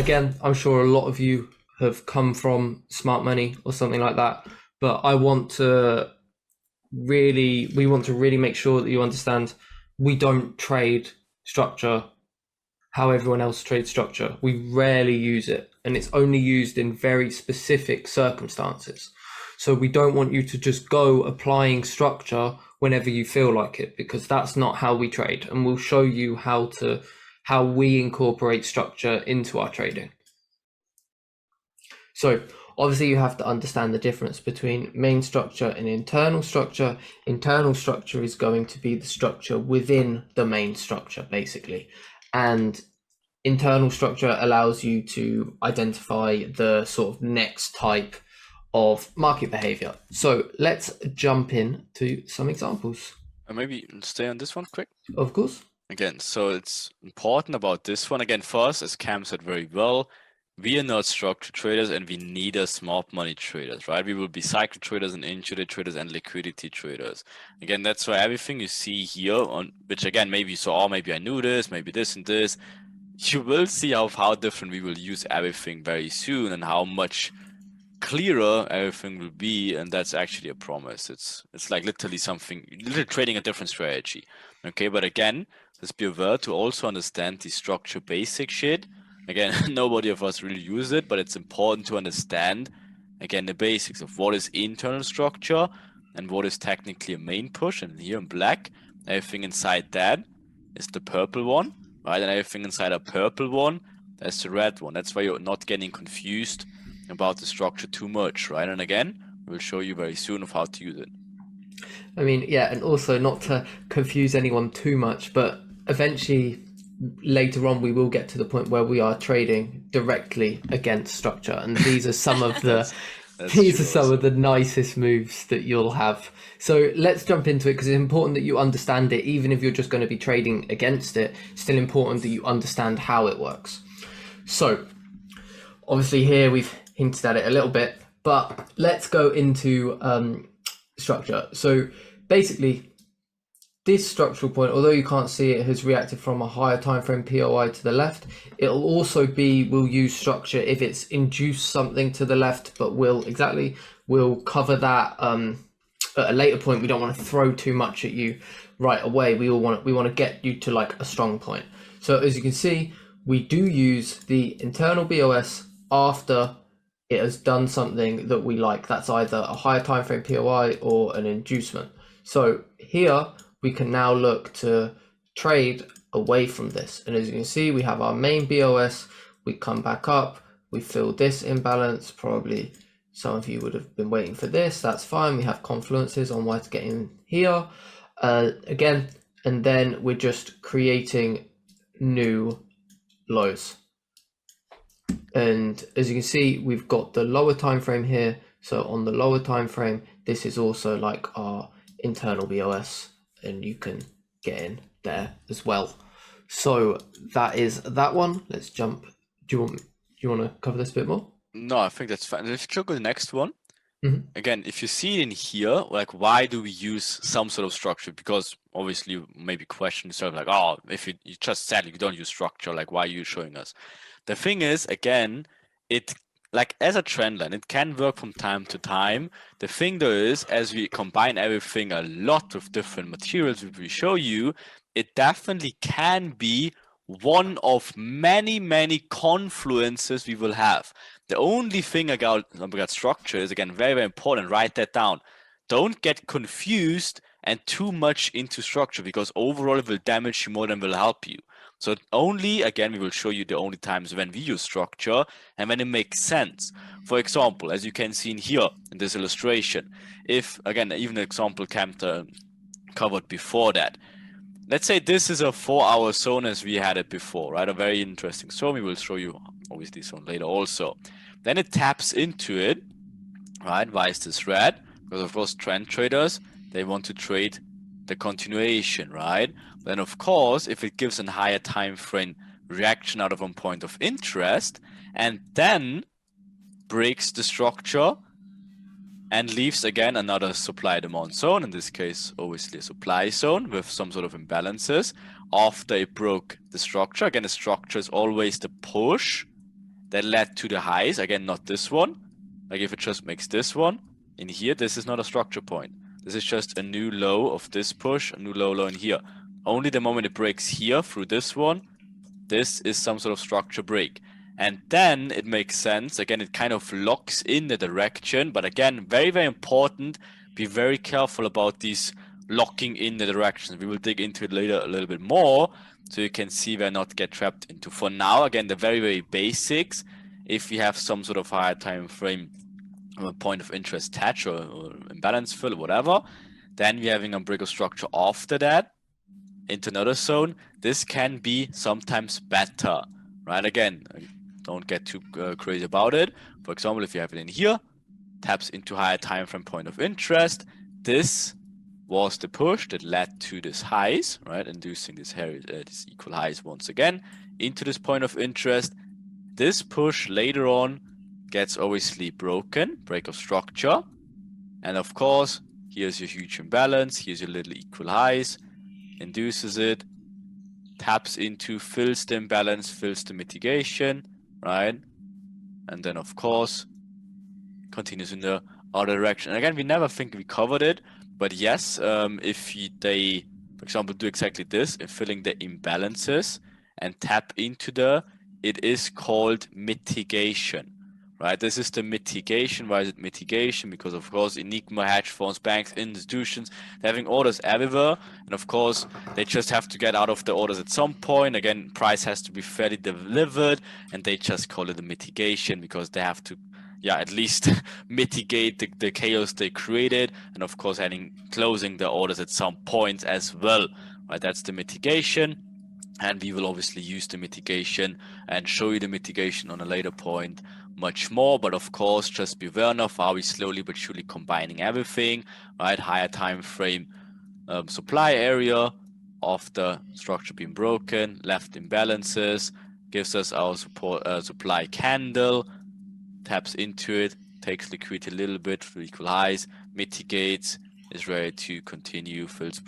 again, I'm sure a lot of you have come from smart money or something like that, but we want to really make sure that you understand we don't trade structure how everyone else trades structure. We rarely use it, and it's only used in very specific circumstances. So we don't want you to just go applying structure whenever you feel like it, because that's not how we trade. And we'll show you how we incorporate structure into our trading. So obviously you have to understand the difference between main structure and internal structure. Internal structure is going to be the structure within the main structure, basically. And internal structure allows you to identify the sort of next type of market behavior. So let's jump in to some examples. And maybe stay on this one quick. Of course. Again, so it's important about this one. Again, first, as Cam said very well, we are not structure traders and we need a smart money traders, right? We will be cycle traders and intraday traders and liquidity traders. Again, that's why everything you see here, on which again, maybe you saw, oh, maybe I knew this, maybe this and this, you will see how different we will use everything very soon and how much clearer everything will be, and that's actually a promise. It's like literally trading a different strategy. Okay, but again, let's be aware to also understand the structure basic shit. Again, nobody of us really use it, but it's important to understand again the basics of what is internal structure and what is technically a main push. And here in black, everything inside that is the purple one, right? And everything inside a purple one, that's the red one. That's why you're not getting confused about the structure too much, right? And again, we'll show you very soon of how to use it. I mean, yeah, and also not to confuse anyone too much, but eventually later on we will get to the point where we are trading directly against structure, and these are some of the these are some of the nicest moves that you'll have. So let's jump into it, because it's important that you understand it. Even if you're just going to be trading against it, it's still important that you understand how it works. So obviously here we've hinted at it a little bit, but let's go into structure. So basically, this structural point, although you can't see it, has reacted from a higher time frame POI to the left. It'll also we'll use structure if it's induced something to the left, but we'll cover that at a later point. We don't want to throw too much at you right away. We want to get you to like a strong point. So as you can see, we do use the internal BOS after it has done something that we like. That's either a higher time frame POI or an inducement. So here we can now look to trade away from this. And as you can see, we have our main BOS. We come back up, we fill this imbalance. Probably some of you would have been waiting for this. That's fine. We have confluences on where to get in here again, and then we're just creating new lows. And as you can see, we've got the lower time frame here. So on the lower time frame, this is also like our internal BOS, and you can get in there as well. So that is that one. Let's jump. Do you want to cover this a bit more? No, I think that's fine. If you look at the next one, again, if you see it in here, like why do we use some sort of structure? Because obviously you maybe question yourself like, oh, if you just said you don't use structure, like why are you showing us? The thing is, again, it like as a trend line, it can work from time to time. The thing though is, as we combine everything a lot of different materials which we show you, it definitely can be one of many confluences we will have. The only thing about structure is, again, very important. Write that down. Don't get confused and too much into structure, because overall it will damage you more than will help you. So only, again, we will show you the only times when we use structure and when it makes sense. For example, as you can see in here in this illustration, if, again, even an example Camter covered before that, let's say this is a 4-hour zone as we had it before, right? A very interesting zone. We will show you obviously zone later also. Then it taps into it, right? Why is this red? Because of course trend traders, they want to trade the continuation, right? Then of course, if it gives a higher time frame reaction out of one point of interest and then breaks the structure and leaves again another supply demand zone, in this case obviously a supply zone with some sort of imbalances after it broke the structure. Again, the structure is always the push that led to the highs. Again, not this one. Like if it just makes this one in here, this is not a structure point. This is just a new low of this push, a new low in here. Only the moment it breaks here through this one, this is some sort of structure break. And then it makes sense. Again, it kind of locks in the direction. But again, very, very important. Be very careful about these locking in the directions. We will dig into it later a little bit more, so you can see where not get trapped into. For now, again, the very, very basics. If we have some sort of higher time frame, a point of interest touch or imbalance fill or whatever, then we're having a break of structure after that into another zone. This can be sometimes better, right? Again, don't get too crazy about it. For example, if you have it in here, taps into higher time frame point of interest. This was the push that led to this highs, right? Inducing this equal highs once again into this point of interest. This push later on gets obviously broken, break of structure. And of course, here's your huge imbalance. Here's your little equal highs, induces it, taps into, fills the imbalance, fills the mitigation, right? And then of course, continues in the other direction. And again, we never think we covered it, but yes, if they, for example, do exactly this, in filling the imbalances and tap into it is called mitigation, right? This is the mitigation. Why is it mitigation? Because of course, Enigma, hedge funds, banks, institutions, they're having orders everywhere. And of course, they just have to get out of the orders at some point. Again, price has to be fairly delivered, and they just call it a mitigation because they have to, at least mitigate the chaos they created. And of course, closing the orders at some point as well, right? That's the mitigation. And we will obviously use the mitigation and show you the mitigation on a later point much more. But of course, just be aware of how we slowly but surely combining everything, right? Higher time frame supply area of the structure being broken, left imbalances, gives us our supply candle, taps into it, takes liquidity a little bit for equal highs, mitigates, is ready to continue, fills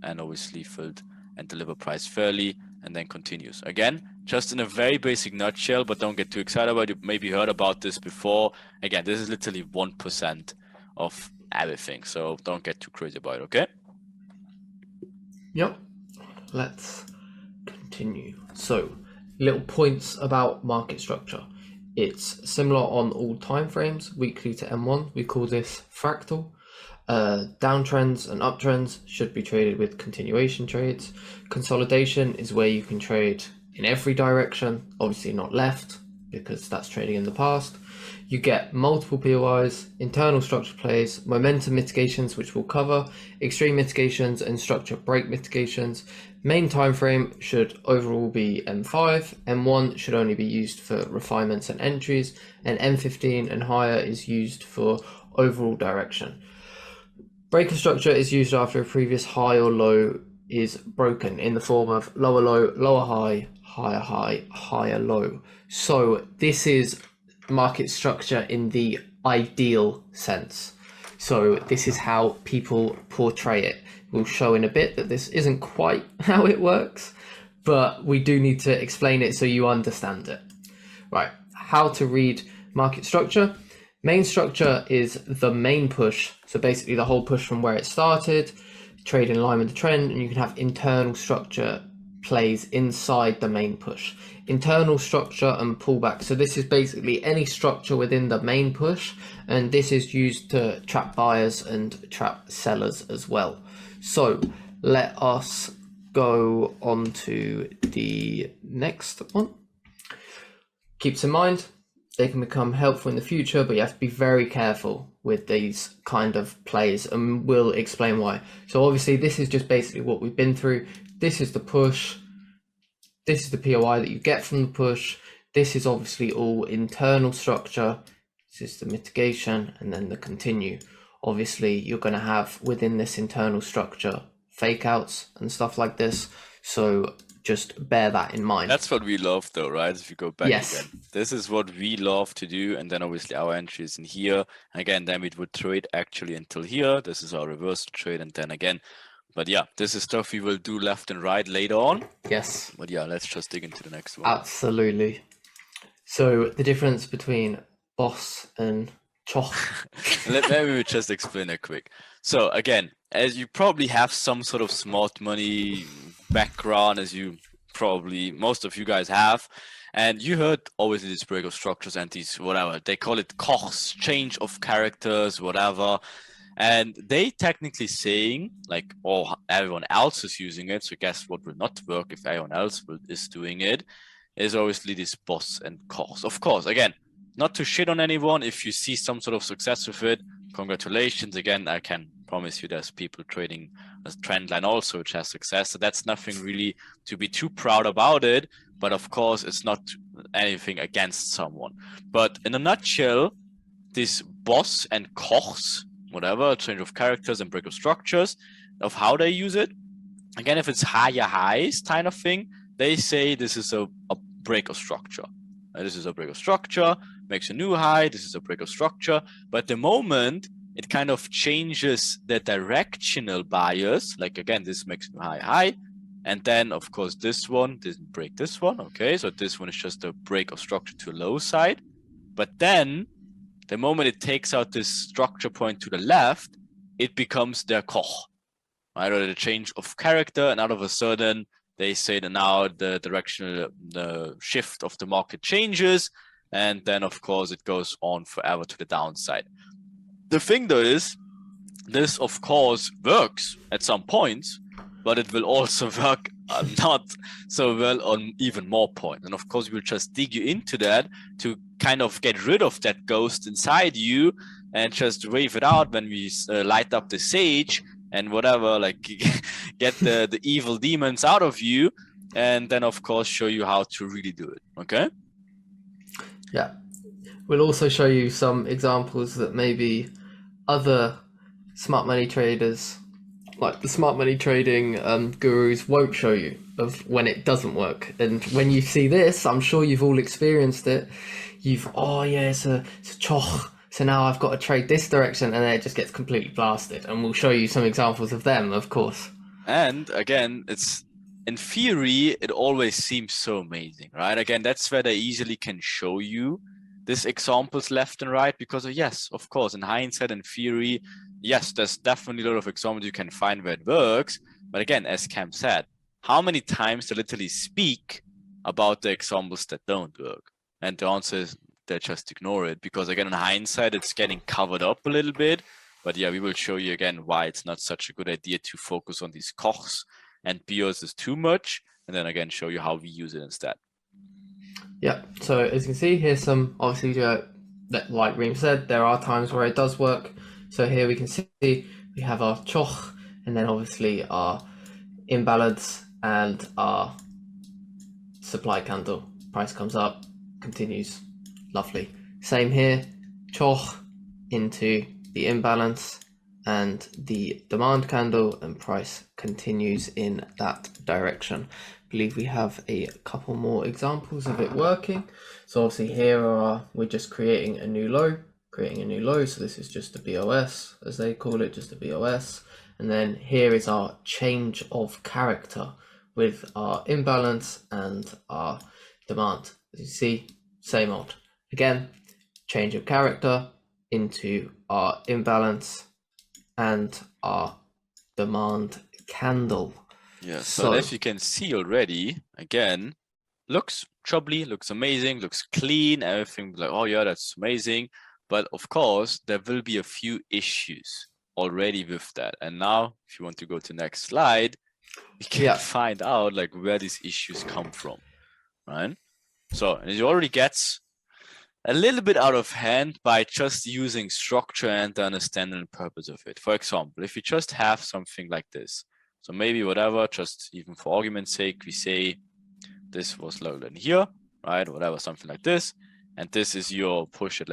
and obviously filled and deliver price fairly, and then continues. Again, just in a very basic nutshell, but don't get too excited about it. You maybe heard about this before. Again, this is literally 1% of everything, so don't get too crazy about it, okay? Yep. Let's continue. So, little points about market structure. It's similar on all time frames, weekly to M1. We call this fractal. Downtrends and uptrends should be traded with continuation trades. Consolidation is where you can trade in every direction, obviously not left because that's trading in the past. You get multiple POIs, internal structure plays, momentum mitigations, which we'll cover, extreme mitigations and structure break mitigations. Main time frame should overall be M5. M1 should only be used for refinements and entries, and M15 and higher is used for overall direction. Breaker structure is used after a previous high or low is broken in the form of lower low, lower high, higher high, higher low. So this is market structure in the ideal sense. So this is how people portray it. We'll show in a bit that this isn't quite how it works, but we do need to explain it so you understand it. Right, how to read market structure. Main structure is the main push, so basically the whole push from where it started, trade in line with the trend, and you can have internal structure plays inside the main push. Internal structure and pullback, so this is basically any structure within the main push, and this is used to trap buyers and trap sellers as well. So let us go on to the next one. Keeps in mind, they can become helpful in the future, but you have to be very careful with these kind of plays, and we'll explain why. So obviously this is just basically what we've been through. This is the push. This is the POI that you get from the push. This is obviously all internal structure. This is the mitigation, and then the continue. Obviously you're going to have within this internal structure fake outs and stuff like this. So just bear that in mind. That's what we love though, right? If you go back yes. again, this is what we love to do. And then obviously our entry is in here. Again, then we would trade actually until here. This is our reversal trade. And then again, but yeah, this is stuff we will do left and right later on. Yes. But yeah, let's just dig into the next one. Absolutely. So the difference between boss and choch. Maybe we just explain it quick. So again, as you probably have some sort of smart money background, as you probably most of you guys have, and you heard always these break of structures and these whatever they call it kochs, change of characters, whatever. And they technically saying like, oh, everyone else is using it. So guess what will not work if everyone else is doing it? Is obviously this boss and kochs. Of course, again, not to shit on anyone. If you see some sort of success with it, congratulations. Again, I can promise you there's people trading a trend line also which has success. So that's nothing really to be too proud about it. But of course, it's not anything against someone. But in a nutshell, this boss and kochs, whatever, change of characters and break of structures, of how they use it. Again, if it's higher highs kind of thing, they say this is a break of structure. This is a break of structure, makes a new high, this is a break of structure. But the moment it kind of changes the directional bias, like again, this makes a new high, and then of course this one didn't break this one, okay? So this one is just a break of structure to a low side. But then the moment it takes out this structure point to the left, it becomes their koch, right? Or the change of character, and out of a sudden, they say that now the directional, the shift of the market changes, and then of course it goes on forever to the downside. The thing though is, this of course works at some points, but it will also work not so well on even more points. And of course, we'll just dig you into that to kind of get rid of that ghost inside you and just wave it out when we light up the sage and whatever, like get the evil demons out of you, and then of course show you how to really do it. Okay? Yeah. We'll also show you some examples that maybe other smart money traders, like the smart money trading gurus, won't show you of when it doesn't work. And when you see this, I'm sure you've all experienced it. It's a choch. So now I've got to trade this direction, and then it just gets completely blasted. And we'll show you some examples of them, of course. And again, it's in theory, it always seems so amazing, right? Again, that's where they easily can show you these examples left and right, because yes, of course, in hindsight and theory, yes, there's definitely a lot of examples you can find where it works. But again, as Cam said, how many times they literally speak about the examples that don't work? And the answer is they just ignore it, because again, in hindsight, it's getting covered up a little bit. But yeah, we will show you again why it's not such a good idea to focus on these kochs and bios is too much, and then again show you how we use it instead. Yeah, so as you can see, here's some, obviously, like Reem said, there are times where it does work. So here we can see we have our choch, and then obviously our imbalance and our supply candle. Price comes up, continues, lovely. Same here, choch into the imbalance and the demand candle, and price continues in that direction. I believe we have a couple more examples of it working. So obviously here we're just creating a new low. So this is just a BOS, as they call it, just a BOS. And then here is our change of character with our imbalance and our demand. As you see, same old. Again, change of character into our imbalance and our demand candle. Yeah, so as you can see already, again, looks troubly, looks amazing, looks clean, everything like, oh yeah, that's amazing. But of course, there will be a few issues already with that. And now, if you want to go to the next slide, we can find out like where these issues come from, right? So it already gets a little bit out of hand by just using structure and the understanding and purpose of it. For example, if you just have something like this, so maybe whatever, just even for argument's sake, we say this was lower than here, right? Whatever, something like this. And this is your push at, let's